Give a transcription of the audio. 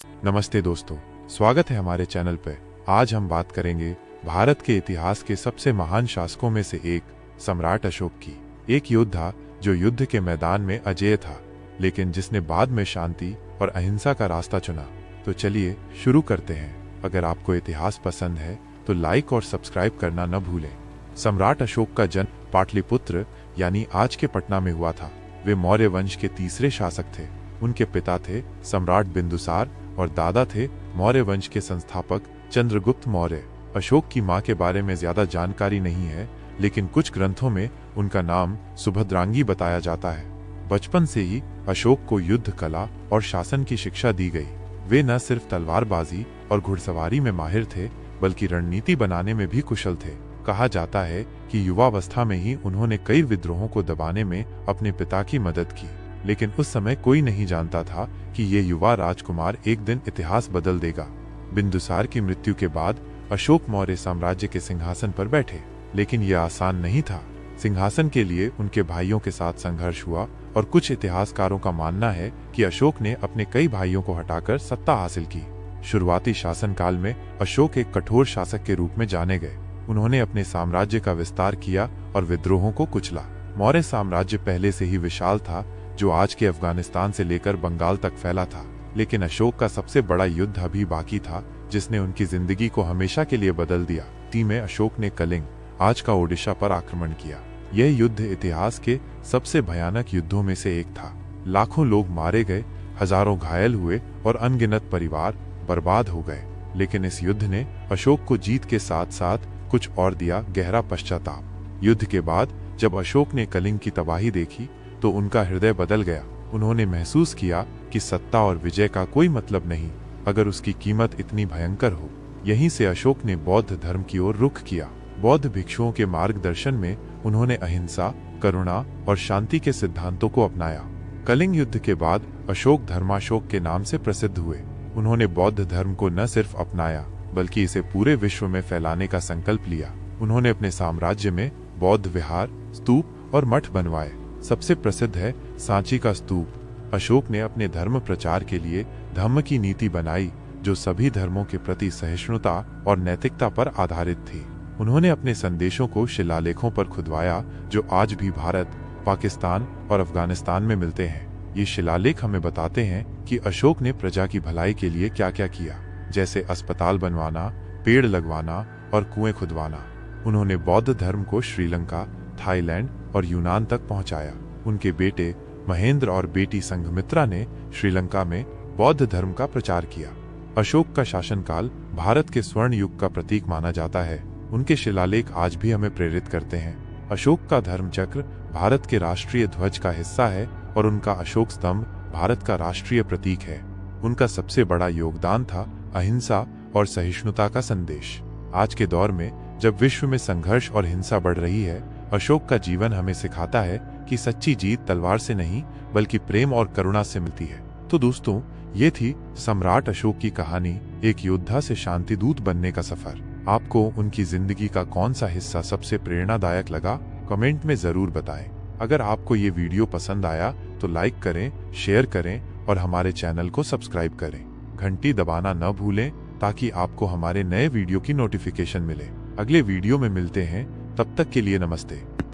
नमस्ते दोस्तों, स्वागत है हमारे चैनल पे। आज हम बात करेंगे भारत के इतिहास के सबसे महान शासकों में से एक सम्राट अशोक की। एक योद्धा जो युद्ध के मैदान में अजेय था, लेकिन जिसने बाद में शांति और अहिंसा का रास्ता चुना। तो चलिए शुरू करते हैं। अगर आपको इतिहास पसंद है तो लाइक और सब्सक्राइब करना न भूलें। सम्राट अशोक का जन्म पाटलिपुत्र यानी आज के पटना में हुआ था। वे मौर्य वंश के तीसरे शासक थे। उनके पिता थे सम्राट बिंदुसार और दादा थे मौर्य वंश के संस्थापक चंद्रगुप्त मौर्य। अशोक की मां के बारे में ज्यादा जानकारी नहीं है, लेकिन कुछ ग्रंथों में उनका नाम सुभद्रांगी बताया जाता है। बचपन से ही अशोक को युद्ध कला और शासन की शिक्षा दी गई। वे न सिर्फ तलवारबाजी और घुड़सवारी में माहिर थे, बल्कि रणनीति बनाने में भी कुशल थे। कहा जाता है कि युवावस्था में ही उन्होंने कई विद्रोहों को दबाने में अपने पिता की मदद की, लेकिन उस समय कोई नहीं जानता था कि ये युवा राजकुमार एक दिन इतिहास बदल देगा। बिंदुसार की मृत्यु के बाद अशोक मौर्य साम्राज्य के सिंहासन पर बैठे, लेकिन यह आसान नहीं था। सिंहासन के लिए उनके भाइयों के साथ संघर्ष हुआ और कुछ इतिहासकारों का मानना है कि अशोक ने अपने कई भाइयों को हटाकर सत्ता हासिल की। शुरुआती शासनकाल में अशोक एक कठोर शासक के रूप में जाने गए। उन्होंने अपने साम्राज्य का विस्तार किया और विद्रोहों को कुचला। मौर्य साम्राज्य पहले से ही विशाल था, जो आज के अफगानिस्तान से लेकर बंगाल तक फैला था। लेकिन अशोक का सबसे बड़ा युद्ध अभी बाकी था, जिसने उनकी जिंदगी को हमेशा के लिए बदल दिया। में अशोक ने कलिंग, आज का ओडिशा पर आक्रमण किया। यह युद्ध इतिहास के सबसे भयानक युद्धों में से एक था। लाखों लोग मारे गए, हजारों घायल हुए और अनगिनत परिवार बर्बाद हो गए। लेकिन इस युद्ध ने अशोक को जीत के साथ साथ कुछ और दिया, गहरा पश्चाताप। युद्ध के बाद जब अशोक ने कलिंग की तबाही देखी तो उनका हृदय बदल गया। उन्होंने महसूस किया कि सत्ता और विजय का कोई मतलब नहीं अगर उसकी कीमत इतनी भयंकर हो। यहीं से अशोक ने बौद्ध धर्म की ओर रुख किया। बौद्ध भिक्षुओं के मार्गदर्शन में उन्होंने अहिंसा, करुणा और शांति के सिद्धांतों को अपनाया। कलिंग युद्ध के बाद अशोक धर्माशोक के नाम से प्रसिद्ध हुए। उन्होंने बौद्ध धर्म को न सिर्फ अपनाया, बल्कि इसे पूरे विश्व में फैलाने का संकल्प लिया। उन्होंने अपने साम्राज्य में बौद्ध विहार, स्तूप और मठ बनवाए। सबसे प्रसिद्ध है सांची का स्तूप। अशोक ने अपने धर्म प्रचार के लिए धम्म की नीति बनाई, जो सभी धर्मों के प्रति सहिष्णुता और नैतिकता पर आधारित थी। उन्होंने अपने संदेशों को शिलालेखों पर खुदवाया, जो आज भी भारत, पाकिस्तान और अफगानिस्तान में मिलते हैं। ये शिलालेख हमें बताते हैं कि अशोक ने प्रजा की भलाई के लिए क्या क्या किया, जैसे अस्पताल बनवाना, पेड़ लगवाना और कुएं खुदवाना। उन्होंने बौद्ध धर्म को श्रीलंका, थाईलैंड और यूनान तक पहुंचाया। उनके बेटे महेंद्र और बेटी संघमित्रा ने श्रीलंका में बौद्ध धर्म का प्रचार किया। अशोक का शासनकाल भारत के स्वर्ण युग का प्रतीक माना जाता है। उनके शिलालेख आज भी हमें प्रेरित करते हैं। अशोक का धर्म चक्र भारत के राष्ट्रीय ध्वज का हिस्सा है और उनका अशोक स्तंभ भारत का राष्ट्रीय प्रतीक है। उनका सबसे बड़ा योगदान था अहिंसा और सहिष्णुता का संदेश। आज के दौर में जब विश्व में संघर्ष और हिंसा बढ़ रही है, अशोक का जीवन हमें सिखाता है कि सच्ची जीत तलवार से नहीं, बल्कि प्रेम और करुणा से मिलती है। तो दोस्तों, ये थी सम्राट अशोक की कहानी, एक योद्धा से शांति दूत बनने का सफर। आपको उनकी जिंदगी का कौन सा हिस्सा सबसे प्रेरणादायक लगा, कमेंट में जरूर बताएं। अगर आपको ये वीडियो पसंद आया तो लाइक करें, शेयर करें और हमारे चैनल को सब्सक्राइब करें। घंटी दबाना न भूलें ताकि आपको हमारे नए वीडियो की नोटिफिकेशन मिले। अगले वीडियो में मिलते हैं, तब तक के लिए नमस्ते।